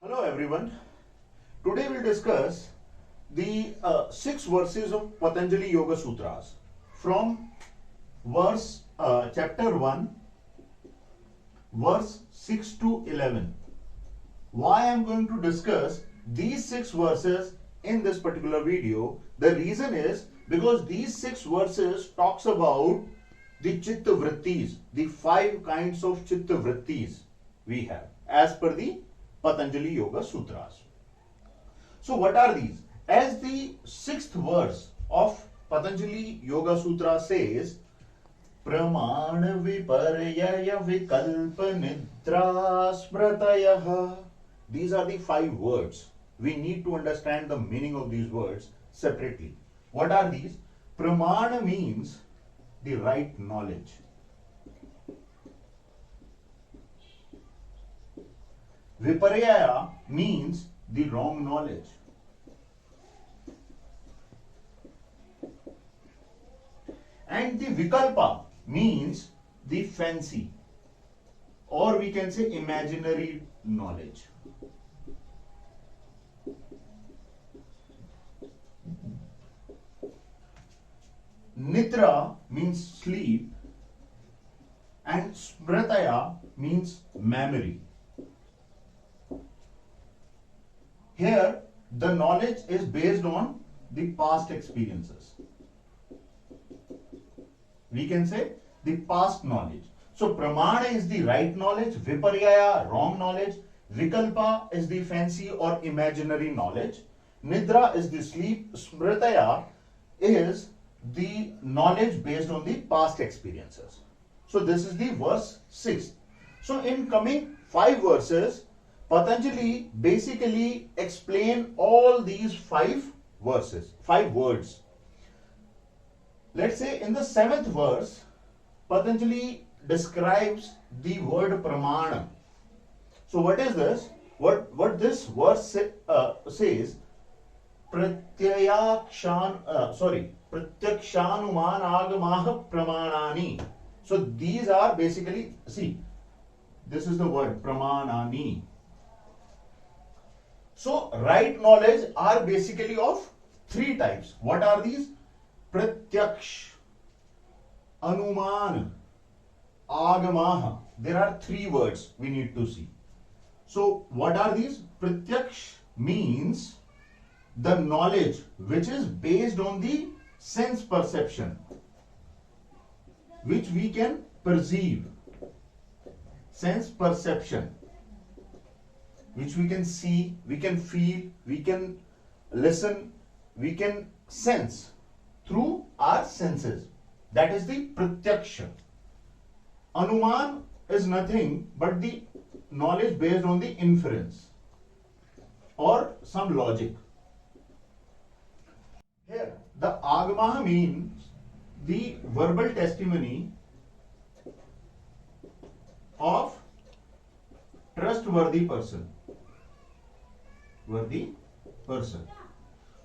Hello everyone. Today we'll discuss the 6 verses of Patanjali Yoga Sutras from verse chapter 1 verse 6 to 11. Why I am going to discuss these 6 verses in this particular video? The reason is because these 6 verses talks about the Chitta Vrittis, the 5 kinds of Chitta Vrittis we have as per the Patanjali Yoga Sutras. So what are these? As the 6th verse of Patanjali Yoga Sutra says, Pramana viparyaya vikalpa Nidra smrtayah. These are the 5 words. We need to understand the meaning of these words separately. What are these? Pramana means the right knowledge. Viparyaya means the wrong knowledge. And the vikalpa means the fancy, or we can say imaginary knowledge. Nidra means sleep, and smrtayah means memory. Here, the knowledge is based on the past experiences. We can say the past knowledge. So, Pramana is the right knowledge, viparyaya, wrong knowledge, vikalpa is the fancy or imaginary knowledge, Nidra is the sleep, smrtayah is the knowledge based on the past experiences. So, this is the verse 6. So, in coming 5 verses, Patanjali basically explain all these 5 verses, 5 words. Let's say in the 7th verse, Patanjali describes the word Pramana. So what is this? What this verse says? Pratyakṣānumānāgamāḥ Pramanani. So these are basically, see, this is the word Pramanani. So, right knowledge are basically of 3 types. What are these? Pratyakṣa, Anumana, Agamah. There are 3 words we need to see. So, what are these? Pratyakṣa means the knowledge which is based on the sense perception, which we can perceive. Sense perception, which we can see, we can feel, we can listen, we can sense through our senses. That is the pratyaksha. Anuman is nothing but the knowledge based on the inference or some logic. Here, the Agamah means the verbal testimony of trustworthy person. Worthy person.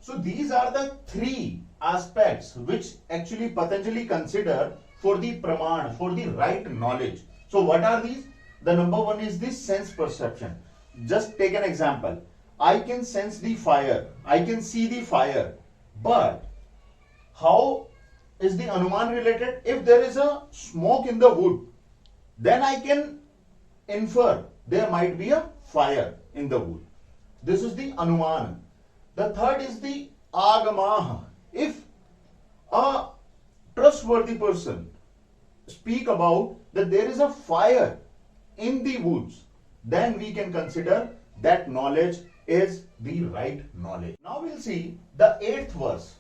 So these are the 3 aspects which actually Patanjali consider for the Pramana, for the right knowledge. So what are these? The number 1 is the sense perception. Just take an example. I can sense the fire. I can see the fire. But how is the Anuman related? If there is a smoke in the wood, then I can infer there might be a fire in the wood. This is the Anumana. The third is the Agamah. If a trustworthy person speak about that there is a fire in the woods, then we can consider that knowledge is the right knowledge. Now we'll see the 8th verse.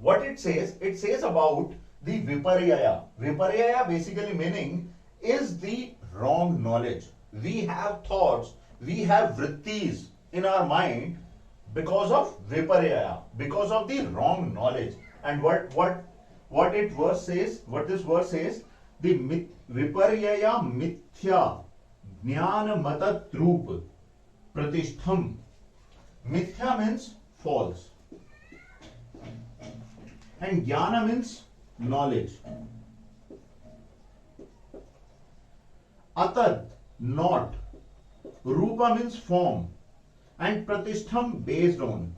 What it says about the viparyaya. Viparyaya basically meaning is the wrong knowledge. We have thoughts, we have vrittis in our mind because of viparyaya, because of the wrong knowledge. And what this verse says, the viparyaya mithyājñānamatadrūpapratiṣṭham. Mithya means false, and jnana means knowledge. Atad, not. Rupa means form, and Pratistham based on.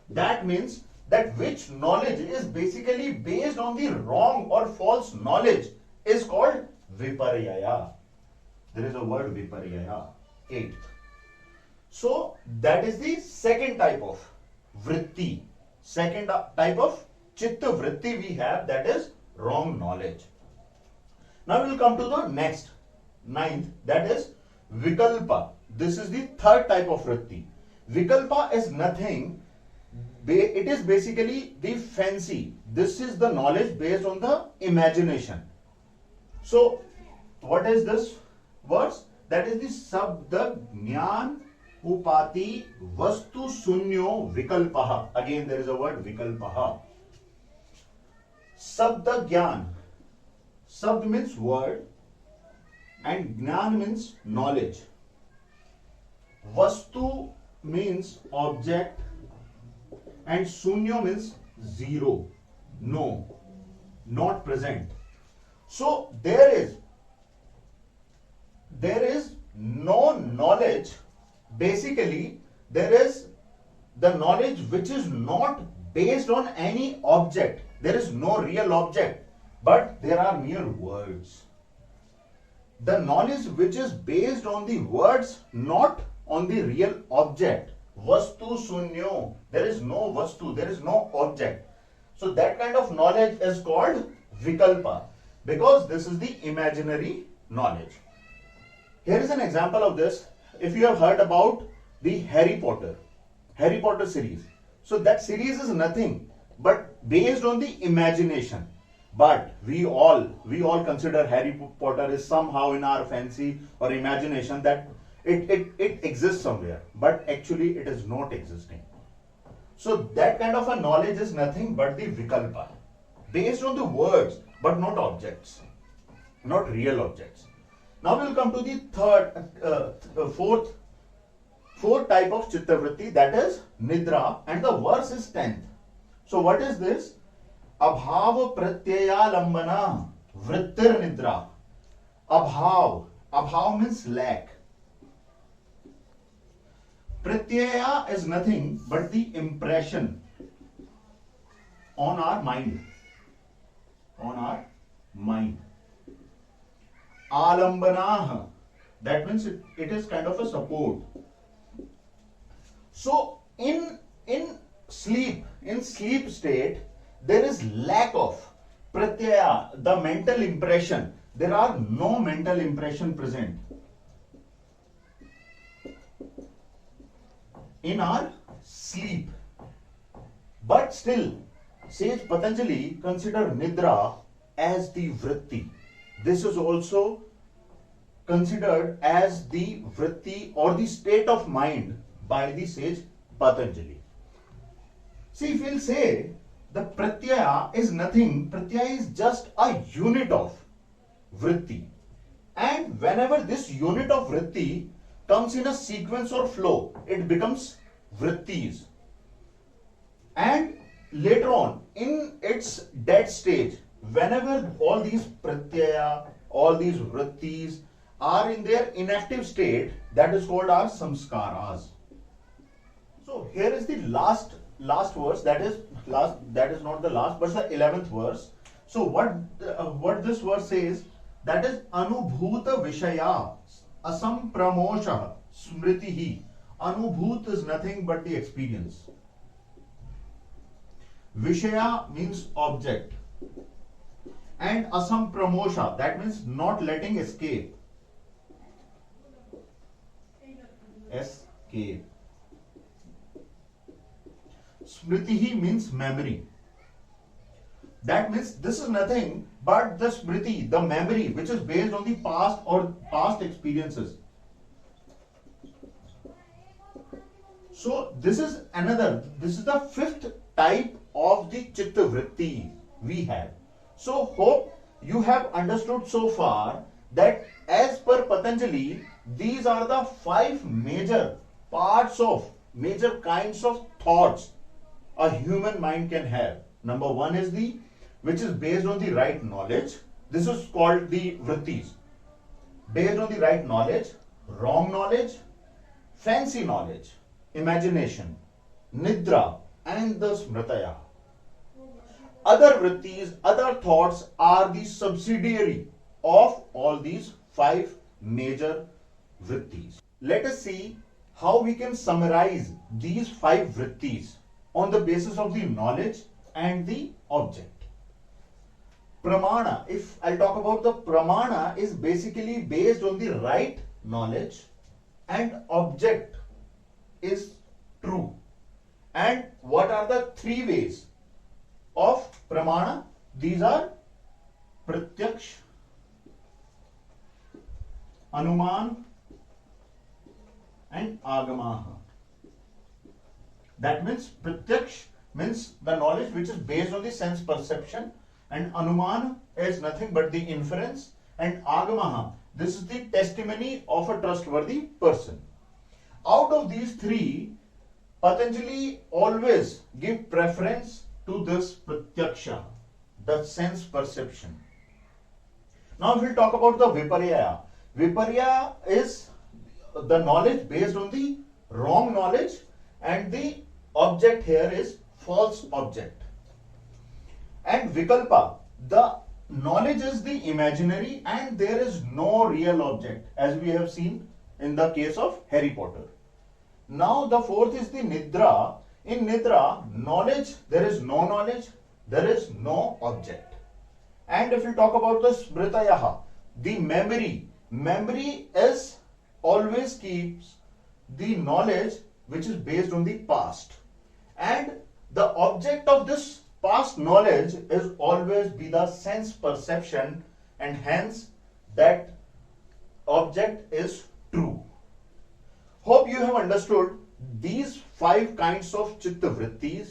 That means that which knowledge is basically based on the wrong or false knowledge is called viparyaya. There is a word viparyaya. 8th. So that is the second type of vritti. Second type of Chitta Vritti we have, that is wrong knowledge. Now we will come to the next, 9th, that is vikalpa. This is the third type of vritti. Vikalpa is nothing, it is basically the fancy. This is the knowledge based on the imagination. So what is this verse? That is the śabdajñānamatadrūpapratiṣṭham vastuśūnyo vikalpaḥ. Again there is a word vikalpaḥ. Sabda Gyan. Sabd means word and Gyan means knowledge. Vastu means object and Sunyo means zero, no, not present. So there is no knowledge. Basically there is the knowledge which is not based on any object. There is no real object, but there are mere words. The knowledge which is based on the words, not on the real object. Vastuśūnyo. There is no vastu, there is no object. So that kind of knowledge is called vikalpa, because this is the imaginary knowledge. Here is an example of this. If you have heard about the Harry Potter series. So that series is nothing but based on the imagination. But we all consider Harry Potter is somehow in our fancy or imagination that it exists somewhere, but actually it is not existing. So that kind of a knowledge is nothing but the vikalpa, based on the words but not objects, not real objects. Now we will come to the fourth type of Chitta Vritti, that is Nidra, and the verse is 10th. So what is this? Abhav pratyayalambana vrittir nidra. Abhav means lack. Pratyaya is nothing but the impression on our mind. Alambana, that means it is kind of a support. So in sleep state, there is lack of pratyaya, the mental impression. There are no mental impression present in our sleep. But still, sage Patanjali consider Nidra as the vritti. This is also considered as the vritti or the state of mind by the sage Patanjali. See, if we'll say the pratyaya is nothing, pratyaya is just a unit of vritti. And whenever this unit of vritti comes in a sequence or flow, it becomes vrittis. And later on, in its dead stage, whenever all these pratyaya, all these vrittis are in their inactive state, that is called our samskaras. So here is the last verse, that is not the last, but the 11th verse. So what this verse says, that is anubhuta vishaya asampramosha smritihi. Anubhut is nothing but the experience. Vishaya means object. And asampramosha, that means not letting escape. Escape. Smritihi means memory. That means this is nothing but the smriti, the memory which is based on the past or past experiences. So this is the fifth type of the Chitta Vritti we have. So hope you have understood so far that as per Patanjali, these are the 5 major kinds of thoughts a human mind can have. Number 1 is which is based on the right knowledge. This is called the vrittis. Based on the right knowledge, wrong knowledge, fancy knowledge, imagination, Nidra, and the smrtayah. Other vrittis, other thoughts are the subsidiary of all these 5 major vrittis. Let us see how we can summarize these 5 vrittis on the basis of the knowledge and the object. Pramana, if I'll talk about the pramana, is basically based on the right knowledge and object is true. And what are the 3 ways of pramana? These are pratyakṣa, Anumana, and Agamah. That means pratyakṣa means the knowledge which is based on the sense perception, and Anumana is nothing but the inference, and Agamah, this is the testimony of a trustworthy person. Out of these 3, Patanjali always give preference to this pratyaksha, the sense perception. Now we'll talk about the viparyaya. Viparyaya is the knowledge based on the wrong knowledge, and the object here is false object. And vikalpa, the knowledge is the imaginary and there is no real object, as we have seen in the case of Harry Potter. Now the 4th is the Nidra. In Nidra, knowledge, there is no knowledge, there is no object. And if we talk about the smrtayah, the memory is always keeps the knowledge which is based on the past. And the object of this past knowledge is always be the sense perception, and hence that object is true. Hope you have understood these 5 kinds of Chitta Vrittis